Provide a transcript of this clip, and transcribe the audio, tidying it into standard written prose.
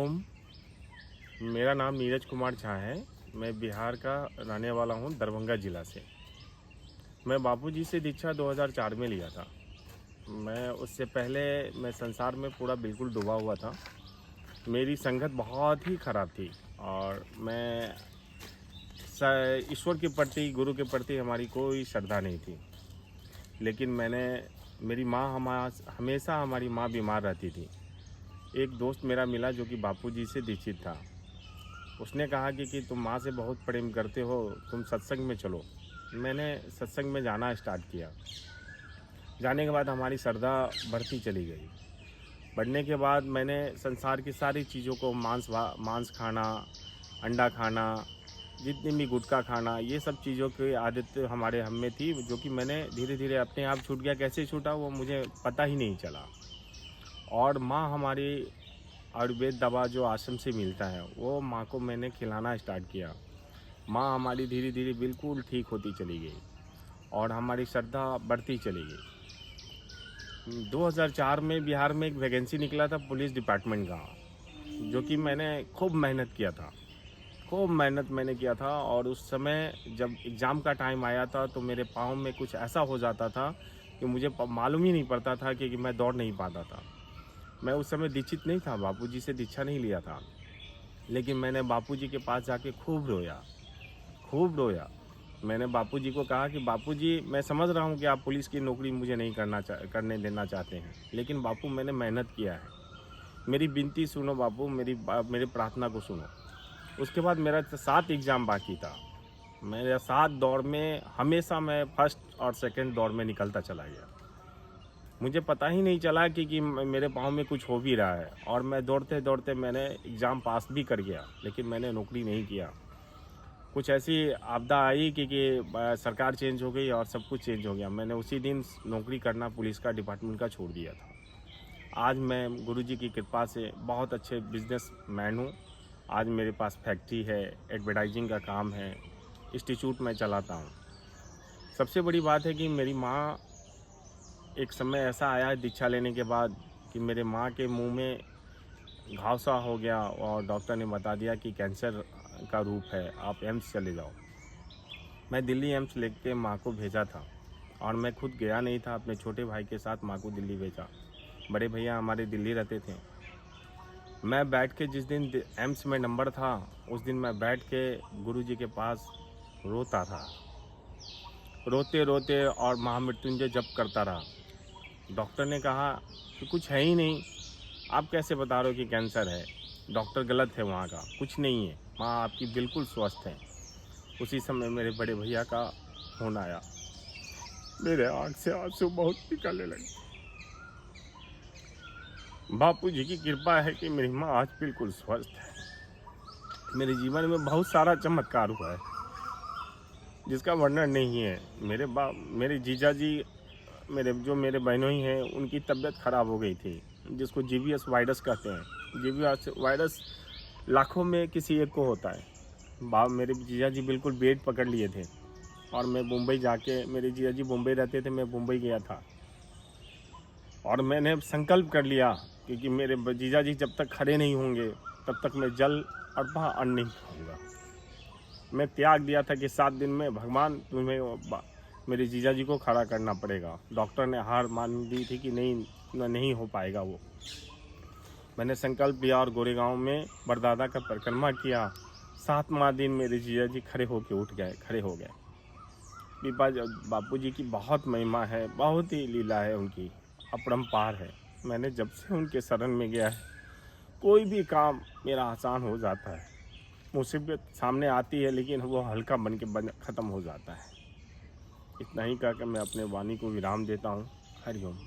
ओम, मेरा नाम नीरज कुमार झा है। मैं बिहार का रहने वाला हूँ, दरभंगा ज़िला से। मैं बापूजी से दीक्षा 2004 में लिया था। मैं उससे पहले मैं संसार में पूरा बिल्कुल डूबा हुआ था। मेरी संगत बहुत ही ख़राब थी और मैं ईश्वर के प्रति, गुरु के प्रति हमारी कोई श्रद्धा नहीं थी। लेकिन मेरी माँ हमेशा हमारी माँ बीमार रहती थी। एक दोस्त मेरा मिला जो कि बापूजी से दीक्षित था। उसने कहा कि तुम माँ से बहुत प्रेम करते हो, तुम सत्संग में चलो। मैंने सत्संग में जाना स्टार्ट किया। जाने के बाद हमारी श्रद्धा बढ़ती चली गई। बढ़ने के बाद मैंने संसार की सारी चीज़ों को मांस खाना, अंडा खाना, जितनी भी गुटखा खाना, ये सब चीज़ों की आदत हमारे हम में थी, जो कि मैंने धीरे धीरे अपने आप छूट गया। कैसे छूटा वो मुझे पता ही नहीं चला। और माँ हमारी आयुर्वेद दवा जो आश्रम से मिलता है वो माँ को मैंने खिलाना स्टार्ट किया। माँ हमारी धीरे धीरे बिल्कुल ठीक होती चली गई और हमारी श्रद्धा बढ़ती चली गई। 2004 में बिहार में एक वैकेंसी निकला था पुलिस डिपार्टमेंट का, जो कि मैंने खूब मेहनत किया था। खूब मेहनत मैंने किया था और उस समय जब एग्ज़ाम का टाइम आया था तो मेरे पाँव में कुछ ऐसा हो जाता था कि मुझे मालूम ही नहीं पड़ता था कि मैं दौड़ नहीं पाता था। मैं उस समय दीक्षित नहीं था, बापूजी से दीक्षा नहीं लिया था। लेकिन मैंने बापूजी के पास जाके खूब रोया, खूब रोया। मैंने बापूजी को कहा कि बापूजी, मैं समझ रहा हूँ कि आप पुलिस की नौकरी मुझे नहीं करने देना चाहते हैं, लेकिन बापू मैंने मेहनत किया है। मेरी विनती सुनो बापू, मेरी प्रार्थना को सुनो। उसके बाद मेरा 7 एग्ज़ाम बाकी था। मेरा 7 दौड़ में हमेशा मैं फर्स्ट और सेकंड दौड़ में निकलता चला गया। मुझे पता ही नहीं चला कि मेरे पाँव में कुछ हो भी रहा है और मैं दौड़ते दौड़ते मैंने एग्ज़ाम पास भी कर गया, लेकिन मैंने नौकरी नहीं किया। कुछ ऐसी आपदा आई कि सरकार चेंज हो गई और सब कुछ चेंज हो गया। मैंने उसी दिन नौकरी करना पुलिस का डिपार्टमेंट का छोड़ दिया था। आज मैं गुरुजी की कृपा से बहुत अच्छे बिजनेसमैन हूँ। आज मेरे पास फैक्ट्री है, एडवर्टाइजिंग का काम है, इंस्टीट्यूट मैं चलाता हूँ। सबसे बड़ी बात है कि मेरी माँ, एक समय ऐसा आया दीक्षा लेने के बाद कि मेरे माँ के मुंह में घाव सा हो गया और डॉक्टर ने बता दिया कि कैंसर का रूप है, आप एम्स चले जाओ। मैं दिल्ली एम्स लेके माँ को भेजा था और मैं खुद गया नहीं था, अपने छोटे भाई के साथ माँ को दिल्ली भेजा। बड़े भैया हमारे दिल्ली रहते थे। मैं बैठ के, जिस दिन एम्स में नंबर था, उस दिन मैं बैठ के गुरुजी के पास रोता था, रोते रोते, और महामृत्युंजय जप करता रहा। डॉक्टर ने कहा कि कुछ है ही नहीं, आप कैसे बता रहे हो कि कैंसर है? डॉक्टर गलत है, वहाँ का कुछ नहीं है, माँ आपकी बिल्कुल स्वस्थ है। उसी समय मेरे बड़े भैया का फ़ोन आया। मेरे आँख से आंसू बहुत निकलने लगे। बापू जी की कृपा है कि मेरी माँ आज बिल्कुल स्वस्थ है। मेरे जीवन में बहुत सारा चमत्कार हुआ है जिसका वर्णन नहीं है। मेरे जीजा जी, मेरे बहनों ही हैं, उनकी तबीयत ख़राब हो गई थी, जिसको जीवीएस वायरस कहते हैं। जीवीएस वायरस लाखों में किसी एक को होता है। मेरे जीजा जी बिल्कुल बेड पकड़ लिए थे और मैं मुंबई जाके, मेरे जीजा जी मुंबई रहते थे, मैं मुंबई गया था और मैंने संकल्प कर लिया क्योंकि मेरे जीजा जी जब तक खड़े नहीं होंगे तब तक मैं जल और अन्न नहीं खाऊंगा। मैं त्याग दिया था कि 7 दिन में भगवान तुम्हें मेरे जीजा जी को खड़ा करना पड़ेगा। डॉक्टर ने हार मान दी थी कि नहीं हो पाएगा वो। मैंने संकल्प लिया और गोरेगांव में बरदादा का परिक्रमा किया। 7वां दिन मेरे जीजा जी खड़े हो गए। बापू जी की बहुत महिमा है, बहुत ही लीला है उनकी, अपरंपार है। मैंने जब से उनके शरण में गया है, कोई भी काम मेरा आसान हो जाता है। मुसीबत सामने आती है लेकिन वो हल्का बन के ख़त्म हो जाता है। इतना ही कहकर मैं अपने वाणी को विराम देता हूँ। हरि ओम।